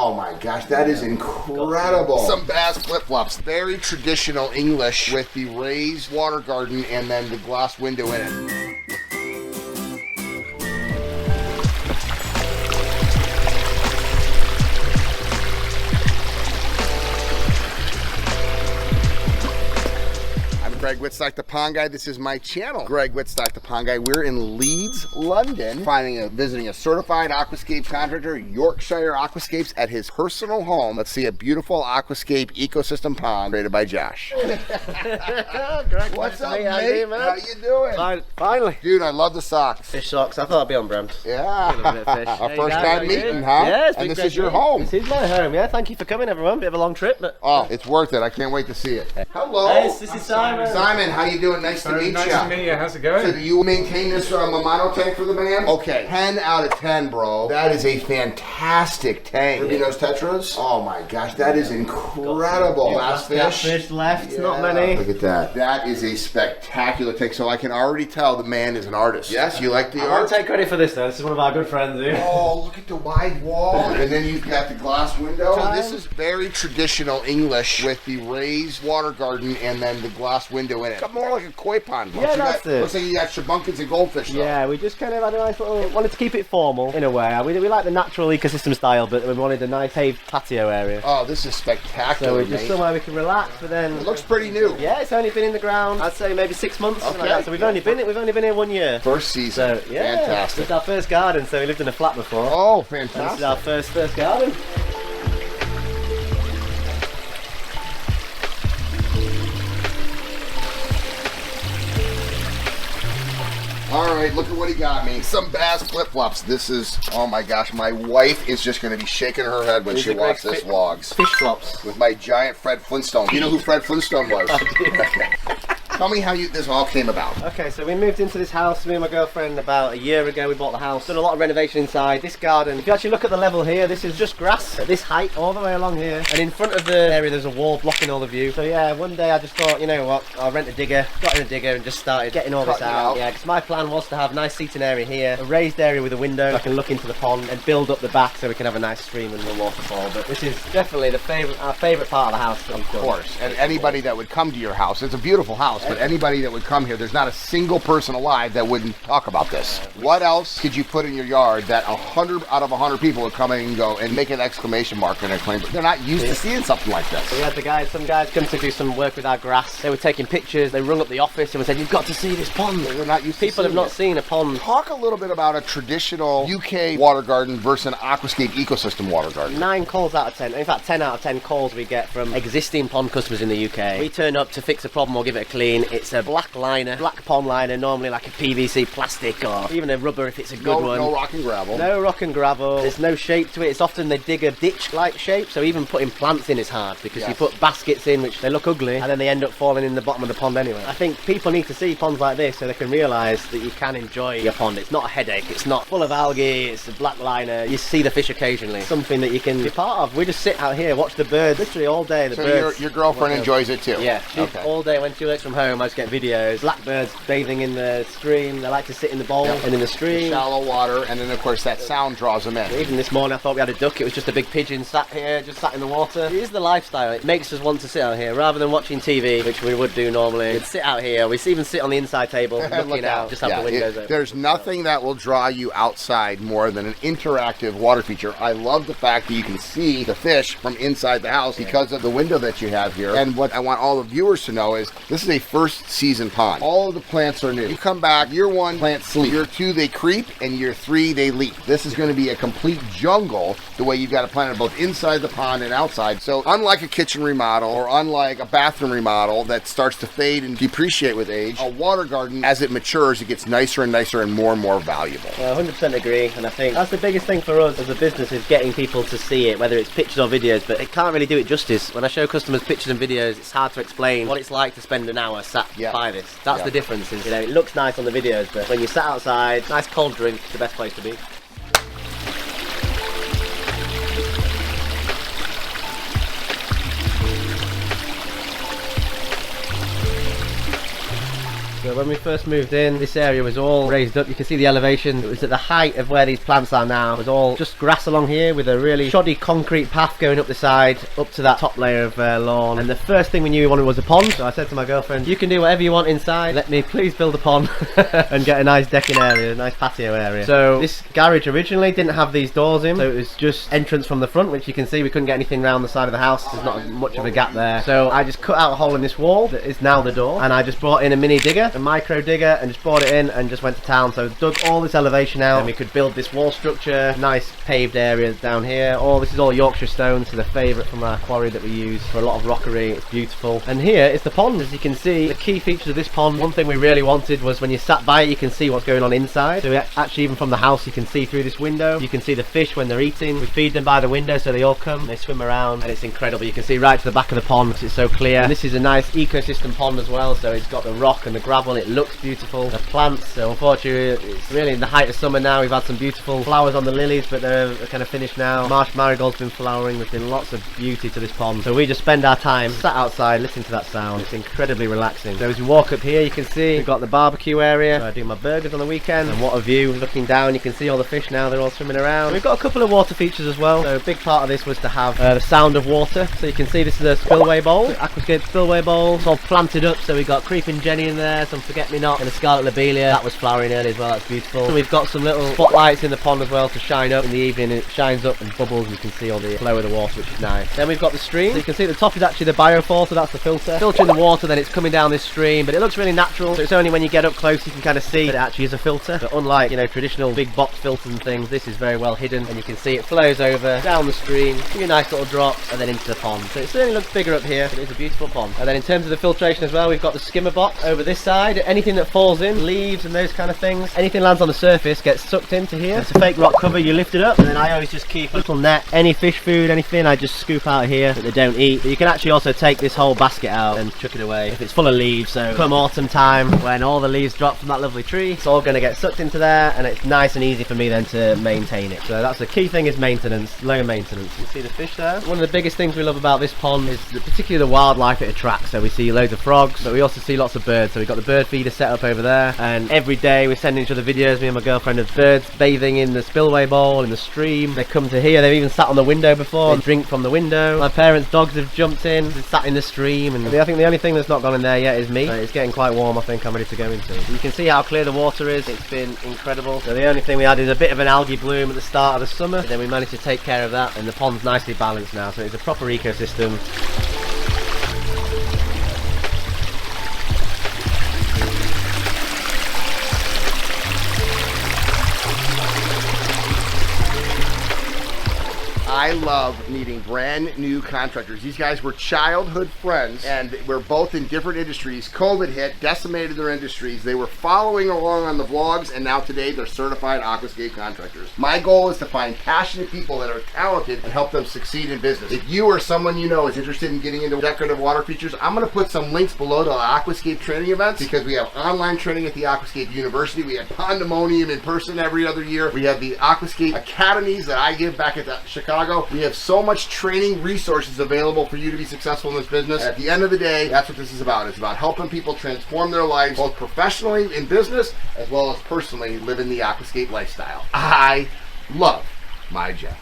Oh my gosh, that is incredible. Some bass flip-flops. Very traditional English with the raised water garden and then the glass window in it. Greg Wittstock, the Pond Guy. This is my channel, Greg Wittstock, the Pond Guy. We're in Leeds, London, visiting a certified Aquascape contractor, Yorkshire Aquascapes, at his personal home. Let's see a beautiful Aquascape ecosystem pond created by Josh. Greg, what's up, mate? mate? How you doing? Finally. Dude, I love the socks. Fish socks. I thought I'd be on brand. Yeah. Our first time meeting, huh? Yeah, and this is your home. This is my home, yeah. Thank you for coming, everyone. Bit of a long trip, but... Oh, it's worth it. I can't wait to see it. Hello. Hey, this is Simon. Simon, how you doing? Nice to meet you. Nice to meet you. How's it going? So do you maintain this Mamano tank for the man? Okay, 10 out of 10, bro. That is a fantastic tank. Ruby nose tetras? Oh my gosh, that is incredible. Last fish left, yeah. Not many. Look at that. That is a spectacular tank. So I can already tell the man is an artist. Yes, you like the I art? won't take credit for this though. This is one of our good friends here. Oh, look at the wide wall. And then you've got the glass window. So this is very traditional English with the raised water garden and then the glass window in it. It's more like a koi pond. Yeah, that's it. Looks like you got shabunkins and goldfish though. Yeah, we just kind of had a nice little... Wanted to keep it formal in a way. We like the natural ecosystem style, but we wanted a nice paved patio area. Oh, this is spectacular, So we just somewhere we can relax, but then... It looks pretty new. Yeah, it's only been in the ground, I'd say maybe 6 months. Okay. Like that. So we've only been here 1 year. First season. So yeah, fantastic. It's our first garden, so we lived in a flat before. Oh, And fantastic. this is our first garden. All right, look at what he got me. Some bass flip-flops. This is, oh my gosh, my wife is just going to be shaking her head when she watches this vlogs. Fish flops. With my giant Fred Flintstone. You know who Fred Flintstone was? Tell me how this all came about. Okay, so we moved into this house, me and my girlfriend, about a year ago. We bought the house, done a lot of renovation inside. This garden, if you actually look at the level here, this is just grass at this height all the way along here. And in front of the area, there's a wall blocking all the view. So yeah, one day I just thought, you know what, I'll rent a digger. Got in a digger and just started getting all this out. Yeah, because my plan was to have a nice seating area here, a raised area with a window so I can look into the pond and build up the back so we can have a nice stream and a waterfall. But this is definitely our favourite part of the house. Of course, and anybody that would come to your house, it's a beautiful house, but anybody that would come here, there's not a single person alive that wouldn't talk about this. What else could you put in your yard that 100 out of 100 people would come in and go and make an exclamation mark and exclaim? They're not used to seeing something like this. We had some guys come to do some work with our grass. They were taking pictures. They rung up the office and we said, "You've got to see this pond." They're not used to People have not seen a pond. Talk a little bit about a traditional UK water garden versus an Aquascape ecosystem water garden. 9 calls out of 10. In fact, 10 out of 10 calls we get from existing pond customers in the UK. We turn up to fix a problem or give it a clean. It's a black pond liner, normally like a PVC plastic or even a rubber if it's a good one. No rock and gravel. No rock and gravel. There's no shape to it. It's often they dig a ditch-like shape, so even putting plants in is hard because you put baskets in which they look ugly and then they end up falling in the bottom of the pond anyway. I think people need to see ponds like this so they can realise that you can enjoy your pond. It's not a headache. It's not full of algae. It's a black liner. You see the fish occasionally. Something that you can be part of. We just sit out here, watch the birds literally all day. The birds. Your girlfriend enjoys it too? Yeah. All day when she works from home, I just get videos. Blackbirds bathing in the stream. They like to sit in the bowl and in the stream. Shallow water, and then of course that sound draws them in. Even this morning I thought we had a duck. It was just a big pigeon sat here, just sat in the water. It is the lifestyle. It makes us want to sit out here rather than watching TV, which we would do normally. We'd sit out here. We even sit on the inside table looking out. Just have the windows open. There's nothing that will draw you outside more than an interactive water feature. I love the fact that you can see the fish from inside the house because of the window that you have here. And what I want all the viewers to know is this is a first season pond. All of the plants are new. You come back, year 1, plants sleep. Year 2, they creep, and year 3, they leap. This is going to be a complete jungle the way you've got to plant it both inside the pond and outside. So unlike a kitchen remodel or unlike a bathroom remodel that starts to fade and depreciate with age, a water garden, as it matures, it gets nicer and nicer and more valuable. 100% agree, and I think that's the biggest thing for us as a business is getting people to see it, whether it's pictures or videos, but it can't really do it justice. When I show customers pictures and videos, it's hard to explain what it's like to spend an hour sat by this. That's the difference. Is, it looks nice on the videos, but when you sat outside, nice cold drink, it's the best place to be. So So when we first moved in, this area was all raised up. You can see the elevation. It was at the height of where these plants are now. It was all just grass along here with a really shoddy concrete path going up the side, up to that top layer of lawn. And the first thing we knew we wanted was a pond. So I said to my girlfriend, you can do whatever you want inside. Let me please build a pond and get a nice decking area, a nice patio area. So this garage originally didn't have these doors in. So it was just entrance from the front, which you can see we couldn't get anything around the side of the house. There's not much of a gap there. So I just cut out a hole in this wall that is now the door. And I just brought in a mini digger, a micro digger, and just brought it in and just went to town. So dug all this elevation out and we could build this wall structure, nice paved area down here. This is all Yorkshire stone, so the favourite from our quarry that we use for a lot of rockery. It's beautiful. And here is the pond. As you can see, the key features of this pond, one thing we really wanted was when you sat by it, you can see what's going on inside. So actually even from the house you can see through this window. You can see the fish when they're eating. We feed them by the window so they all come, they swim around, and it's incredible. You can see right to the back of the pond because it's so clear. And this is a nice ecosystem pond as well, so it's got the rock and the gravel, it looks beautiful. The plants, so unfortunately it's really in the height of summer now. We've had some beautiful flowers on the lilies, but they're kind of finished now. Marsh marigold's been flowering. There's been lots of beauty to this pond, so we just spend our time sat outside listening to that sound. It's incredibly relaxing. So as you walk up here you can see we've got the barbecue area, so I do my burgers on the weekend, and what a view. Looking down you can see all the fish now, they're all swimming around. And we've got a couple of water features as well, so a big part of this was to have the sound of water. So you can see this is a spillway bowl, Aquascape spillway bowl. It's all planted up, so we've got creeping jenny in there, some forget-me-not, and a scarlet lobelia that was flowering early as well. That's beautiful. So we've got some little spotlights in the pond as well to shine up in the evening, and it shines up and bubbles, and you can see all the flow of the water, which is nice. Then we've got the stream, so you can see at the top is actually the biofall, so that's the filter. Filtering the water, then it's coming down this stream, but it looks really natural, so it's only when you get up close you can kind of see that it actually is a filter. But unlike, you know, traditional big box filters and things, this is very well hidden, and you can see it flows over down the stream, give you a nice little drop, and then into the pond. So it certainly looks bigger up here, but it's a beautiful pond. And then in terms of the filtration as well, we've got the skimmer box over this side. Anything that falls in, leaves and those kind of things, anything lands on the surface gets sucked into here. It's a fake rock cover, you lift it up, and then I always just keep a little net. Any fish food, anything, I just scoop out of here that they don't eat. But you can actually also take this whole basket out and chuck it away if it's full of leaves. So come autumn time, when all the leaves drop from that lovely tree, it's all going to get sucked into there, and it's nice and easy for me then to maintain it. So that's the key thing, is maintenance, low maintenance. You see the fish there? One of the biggest things we love about this pond is particularly the wildlife it attracts. So we see loads of frogs, but we also see lots of birds. So we've got the bird feeder set up over there, and every day we're sending each other videos, me and my girlfriend, of birds bathing in the spillway bowl, in the stream. They come to here, they've even sat on the window before and drink from the window. My parents' dogs have jumped in, sat in the stream, and I think the only thing that's not gone in there yet is me. It's getting quite warm, I think I'm ready to go into. You can see how clear the water is, it's been incredible. So the only thing we had is a bit of an algae bloom at the start of the summer, but then we managed to take care of that, and the pond's nicely balanced now, so it's a proper ecosystem. I love meeting brand new contractors. These guys were childhood friends, and we're both in different industries. COVID hit, decimated their industries. They were following along on the vlogs, and now today they're certified Aquascape contractors. My goal is to find passionate people that are talented and help them succeed in business. If you or someone you know is interested in getting into decorative water features, I'm going to put some links below to the Aquascape training events, because we have online training at the Aquascape University. We have Pandemonium in person every other year. We have the Aquascape Academies that I give back at Chicago. We have so much training resources available for you to be successful in this business. At the end of the day, that's what this is about. It's about helping people transform their lives, both professionally in business as well as personally living the Aquascape lifestyle. I love my Jeff.